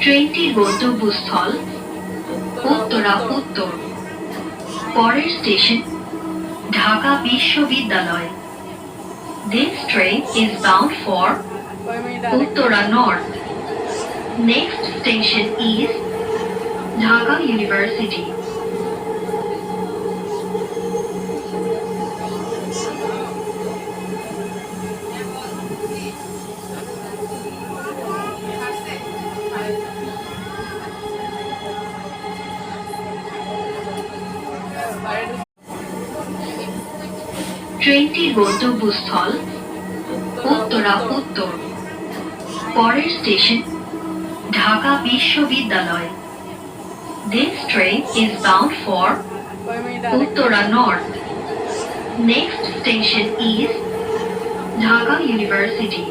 ট্রেনটির গন্তব্যস্থল উত্তরা উত্তর। পরের স্টেশন ঢাকা বিশ্ববিদ্যালয়। This train is bound for Uttara North. Next station is Dhaka University. ট্রেনটির গন্তব্যস্থল উত্তরা উত্তর। পরের স্টেশন ঢাকা বিশ্ববিদ্যালয়। This train is bound for Uttara North. Next station is Dhaka University.